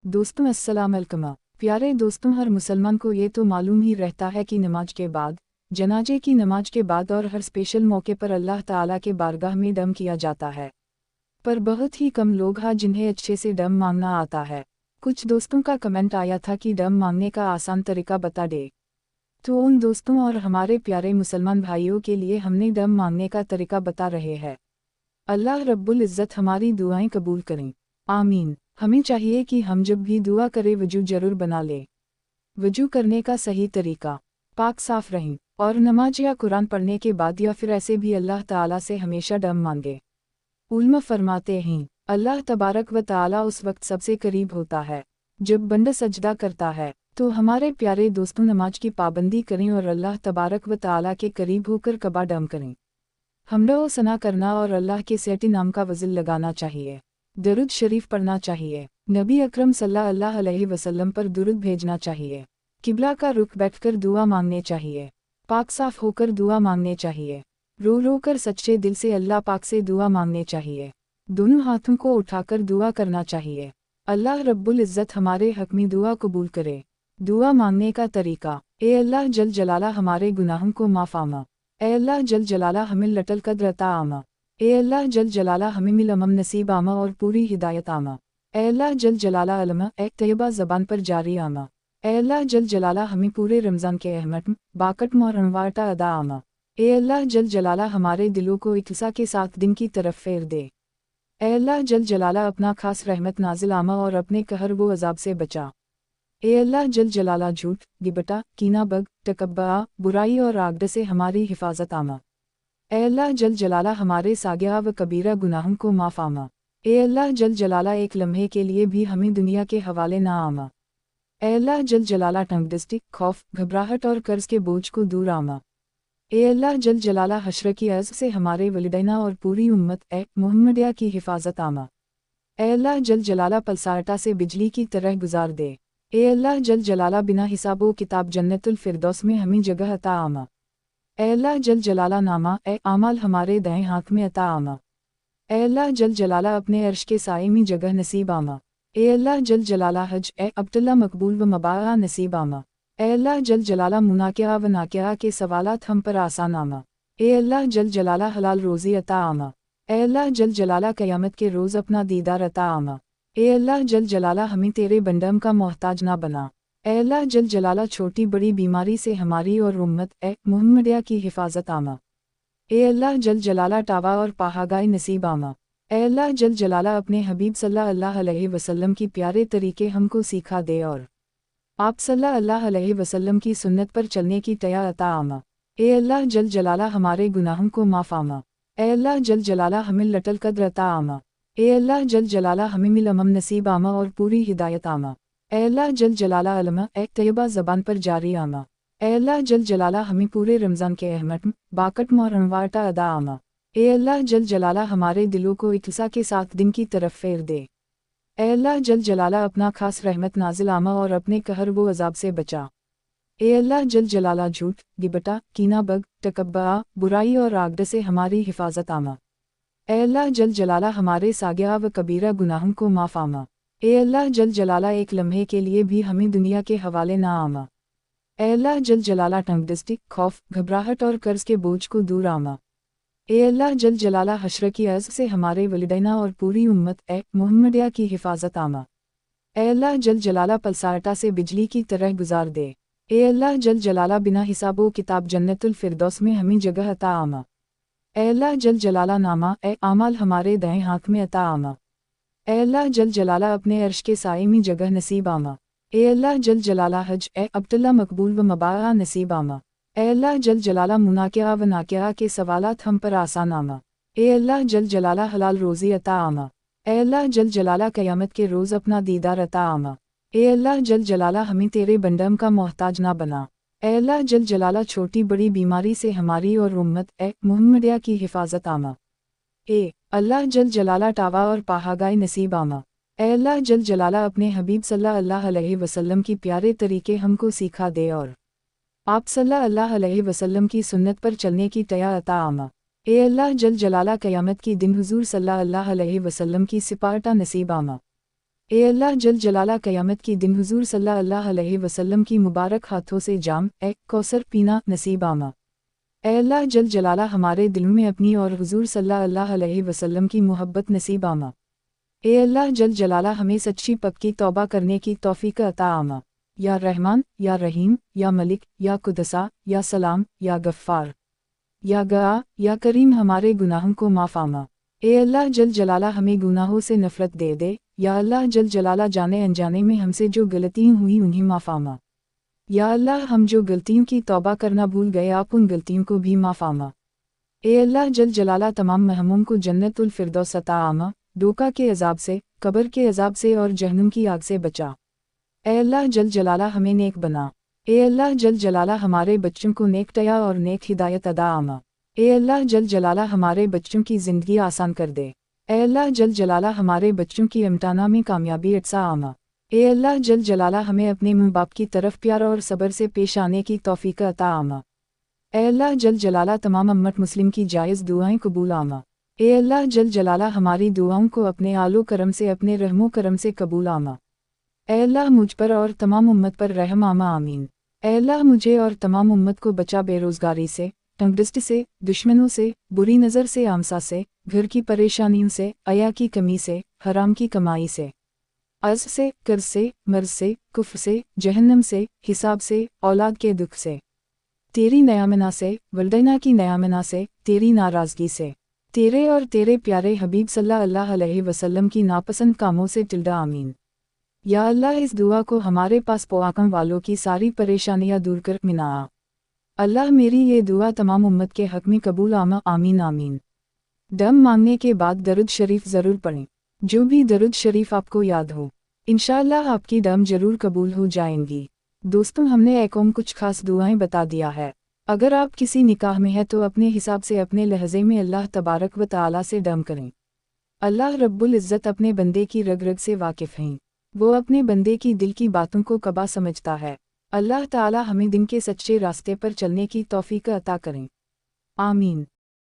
दोस्तों अस्सलाम वालेकुम। प्यारे दोस्तों, हर मुसलमान को ये तो मालूम ही रहता है कि नमाज के बाद, जनाजे की नमाज के बाद और हर स्पेशल मौके पर अल्लाह ताला के बारगाह में दम किया जाता है। पर बहुत ही कम लोग हैं जिन्हें अच्छे से दम मांगना आता है। कुछ दोस्तों का कमेंट आया था कि दम मांगने का आसान तरीका बता दे। तो उन दोस्तों और हमारे प्यारे मुसलमान भाइयों के लिए हमने दम मांगने का तरीका बता रहे हैं। अल्लाह रब्बुल इज़्ज़त हमारी दुआएं कबूल करें, आमीन। हमें चाहिए कि हम जब भी दुआ करें वजू जरूर बना लें। वजू करने का सही तरीका, पाक साफ रहें और नमाज या कुरान पढ़ने के बाद या फिर ऐसे भी अल्लाह ताला से हमेशा दम मांगे। उलमा फरमाते हैं, अल्लाह तबारक व ताला उस वक्त सबसे करीब होता है जब बंदा सजदा करता है। तो हमारे प्यारे दोस्तों, नमाज की पाबंदी करें और अल्लाह तबारक व ताला के करीब होकर कबा दम करें। हमदा व सना करना और अल्लाह के सेठी नाम का वज़िल लगाना चाहिए। दरूद शरीफ पढ़ना चाहिए। नबी अकरम सल्लल्लाहु अलैहि वसल्लम पर दुरूद भेजना चाहिए। किबला का रुख बैठकर दुआ मांगने चाहिए। पाक साफ होकर दुआ मांगने चाहिए। रो रो कर सच्चे दिल से अल्लाह पाक से दुआ मांगने चाहिए। दोनों हाथों को उठाकर दुआ करना चाहिए। अल्लाह रब्बुल इज़्ज़त हमारे हक में दुआ कबूल करे। दुआ मांगने का तरीका, ए अल्लाह जल जलाला हमारे गुनाहों को माफ़ आमा। ए अल्लाह जल जलाला हमें लटल कद्र अता आमा। ए अल्लाह जल जलाला हमें मिल अमम नसीब आमा और पूरी हिदायत आमा। ए अल्लाह जल जलाला अलमा एक तैयबा ज़बान पर जारी आमा। ए अल्लाह जल जलाला हमें पूरे रमज़ान के अहमत बाकट और अनवारता अदा आमा। ए अल्लाह जल जलाला हमारे दिलों को इख्तिसा के साथ दिन की तरफ फेर दे। ए अल्लाह जल जलाला अपना खास रहमत नाजिल आमा और अपने कहर वो अजाब से बचा। ए अल्लाह जल जलाला झूठ, गिबटा, कीना बग, तकब्बा, बुराई और आगड से हमारी हिफाजत आमा। ए अल्लाह जल जलाला हमारे सागिया व कबीरा गुनाहों को माफ़ आमा। ए अल्लाह जल जलाला एक लम्हे के लिए भी हमें दुनिया के हवाले ना आमा। ए अल्लाह जल जलाला तंगदस्ती, खौफ, घबराहट और कर्ज के बोझ को दूर आमा। ए अल्लाह जल जलाला हश्र की अर्ज़ से हमारे वलिदैना और पूरी उम्मत मुहम्मदिया की हिफाजत आमा। ए अल्लाह जल जलाला पलसाटा से बिजली की तरह गुजार दे। ए अल्लाह जल जलाला बिना हिसाबो किताब जन्नतुल फिरदौस में हमें जगह अता आमा। ए अल्लाह जल जलाला नामा आमाल हमारे दाएं हाथ में अता आमा। ए अल्लाह जल जलाला अपने अर्श के साए में जगह नसीब आमा। ए अल्लाह जल जलाला हज अब्दुल्ला मकबूल व मबाआ नसीब आमा। ए अल्लाह जल जलाला मुनाकिया व नाकिया के सवालात हम पर आसान आमा। ए अल्लाह जल जलाला हलाल रोज़ी अता आमा। ए अल्लाह जल जलाला क़यामत के रोज़ अपना दीदार अता आमा। ए अल्लाह जल जलाला हमें तेरे बंदम का मोहताज ना बना। ए अल्लाह जल जलाला छोटी बड़ी बीमारी से हमारी और उम्मत मुहम्मदिया की हिफाजत आमा। ए अल्लाह जल जलाला टावा और पहागाई नसीब आमा। ए अल्लाह जल जलाला अपने हबीब सल्लल्लाहु अलैहि वसल्लम की प्यारे तरीके हमको सिखा दे और आप सल्लल्लाहु अलैहि वसल्लम की सुन्नत पर चलने की तया अता आमा। ए अल्लाह जल जलाला हमारे गुनाहों को माफ़ आमा। ए अल्लाह जल जलाला हमें लटल कद्र अता आमा। ए अल्लाह जल जलाला हमें मिल अमम नसीब आमा और पूरी हिदायत आमा। ए अल्लाह जल जलाला अलमा एक तैयबा ज़बान पर जारी आमा। ए अल्लाह जल जलाला हमें पूरे रमज़ान के अहमत बाकट और अनवारता अदा आमा। ए अल्लाह जल जलाला हमारे दिलों को इख्तिसा के साथ दिन की तरफ फेर दे। ए अल्लाह जल जलाला अपना खास रहमत नाजिल आमा और अपने कहर वो अजाब से बचा। ए अल्लाह जल जलाला झूठ, गिबटा, कीना बग, तकब्बा, बुराई और आगड से हमारी हिफाजत आमा। ए अल्लाह जल जलाला हमारे सागिया व कबीरा गुनाहों को माफ़ आमा। ए अल्लाह जल जलाला एक लम्हे के लिए भी हमें दुनिया के हवाले ना आमा। ए अल्लाह जल जलाला तंगदस्ती, खौफ, घबराहट और कर्ज के बोझ को दूर आमा। ए अल्लाह जल जलाला हश्र की अर्ज़ से हमारे वलिदैना और पूरी उम्मत मुहम्मदिया की हिफाजत आमा। ए अल्लाह जल जलाला पलसाटा से बिजली की तरह गुजार दे। ए अल्लाह जल जलाला बिना हिसाबो किताब जन्नतुल फिरदौस में हमें जगह अता आमा। ए अल्लाह जल जलाला नामा आमाल हमारे दाएं हाथ में अता आमा। ए अल्लाह जल जलाला अपने अर्श के साए में जगह नसीब आमा। ए अल्लाह जल जलाला हज अब्दुल्ला मकबूल व मबाआ नसीब आमा। ए अल्लाह जल जलाला मुनाकिया व नाकिया के सवालात हम पर आसान आमा। ए अल्लाह जल जलाला हलाल रोज़ी अता आमा। ए अल्लाह जल जलाला क़यामत के रोज़ अपना दीदार अता आमा। ए अल्लाह जल जलाला हमें तेरे बंदम का मोहताज ना बना। ए अल्लाह जल जलाला छोटी बड़ी बीमारी से हमारी और उम्मत मुहम्मदिया की हिफाजत आमा। ए अल्लाह जल जलाला टावा और पहागाई नसीब आमा। ए अल्लाह जल जलाला अपने हबीब सल्लल्लाहु अलैहि वसल्लम की प्यारे तरीके हमको सिखा दे और आप सल्लल्लाहु अलैहि वसल्लम की सुन्नत पर चलने की तया अता आमा। ए अल्लाह जल जलाला क़यामत की दिन हुजूर सल्लल्लाहु अलैहि वसल्लम की सिपारता नसीब आमा। اے اللہ جل جلالہ قیامت کی دن حضور صلی اللہ علیہ وسلم کی مبارک ہاتھوں سے جام کوثر پینا نصیب آما۔ اے اللہ جل جلالہ ہمارے دلوں میں اپنی اور حضور صلی اللہ علیہ وسلم کی محبت نصیب آما۔ اے اللہ جل جلالہ ہمیں سچی پکی توبہ کرنے کی توفیق عطا آما۔ یا رحمان یا رحیم یا ملک یا قدسا یا سلام یا غفار یا گا یا کریم ہمارے گناہوں کو معاف آما۔ اے اللہ جل جلالہ ہمیں گناہوں سے نفرت دے دے۔ یا اللہ جل جلالہ جانے انجانے میں ہم سے جو غلطیاں ہوئی انہیں معاف آما۔ یا اللہ ہم جو غلطیوں کی توبہ کرنا بھول گئے آپ ان غلطیوں کو بھی معاف آما۔ اے اللہ جل جلالہ تمام محموم کو جنت الفردوس عطا آما۔ ڈوکا کے عذاب سے، قبر کے عذاب سے اور جہنم کی آگ سے بچا۔ اے اللہ جل جلالہ ہمیں نیک بنا۔ اے اللہ جل جلالہ ہمارے بچوں کو نیک ٹیا اور نیک ہدایت عطا آما۔ اے اللہ جل جلالہ ہمارے بچوں کی زندگی آسان کر دے۔ اے اللہ جل جلالہ ہمارے بچوں کی امتحانہ میں کامیابی عطا آما۔ اے اللہ جل جلالہ ہمیں اپنے ماں باپ کی طرف پیار اور صبر سے پیش آنے کی توفیق عطا آما۔ اے اللہ جل جلالہ تمام امت مسلم کی جائز دعائیں قبول آما۔ اے اللہ جل جلالہ ہماری دعاؤں کو اپنے آل و کرم سے اپنے رحم و کرم سے قبول آما۔ اے اللہ مجھ پر اور تمام امت پر رحم آما آمین۔ اے اللہ مجھے اور تمام امت کو بچا بے روزگاری سے، تنگ دستی سے، دشمنوں سے، بری نظر سے، آمسا سے، گھر کی پریشانیوں سے، عیا کی کمی سے، حرام کی کمائی سے، عز سے، قرض سے، مرض سے، کفر سے، جہنم سے، حساب سے، اولاد کے دکھ سے، تیری نیامنا سے، والدینہ کی نیامنا سے، تیری ناراضگی سے، تیرے اور تیرے پیارے حبیب صلی اللہ علیہ وسلم کی ناپسند کاموں سے ٹلڈا آمین۔ یا اللہ اس دعا کو ہمارے پاس پواکم والوں کی ساری پریشانیاں دور کر منا۔ اللہ میری یہ دعا تمام امت کے حق میں قبول آما آمین آمین۔ دم مانگنے کے بعد درود شریف ضرور پڑھیں۔ جو بھی درود شریف آپ کو یاد ہو انشاءاللہ آپ کی دم ضرور قبول ہو جائیں گی۔ دوستوں ہم نے ایک کچھ خاص دعائیں بتا دیا ہے۔ اگر آپ کسی نکاح میں ہیں تو اپنے حساب سے اپنے لہجے میں اللہ تبارک و تعالی سے دم کریں۔ اللہ رب العزت اپنے بندے کی رگ رگ سے واقف ہیں۔ وہ اپنے بندے کی دل کی باتوں کو قبا سمجھتا ہے۔ اللہ تعالی ہمیں دن کے سچے راستے پر چلنے کی توفیق عطا کریں۔ آمین۔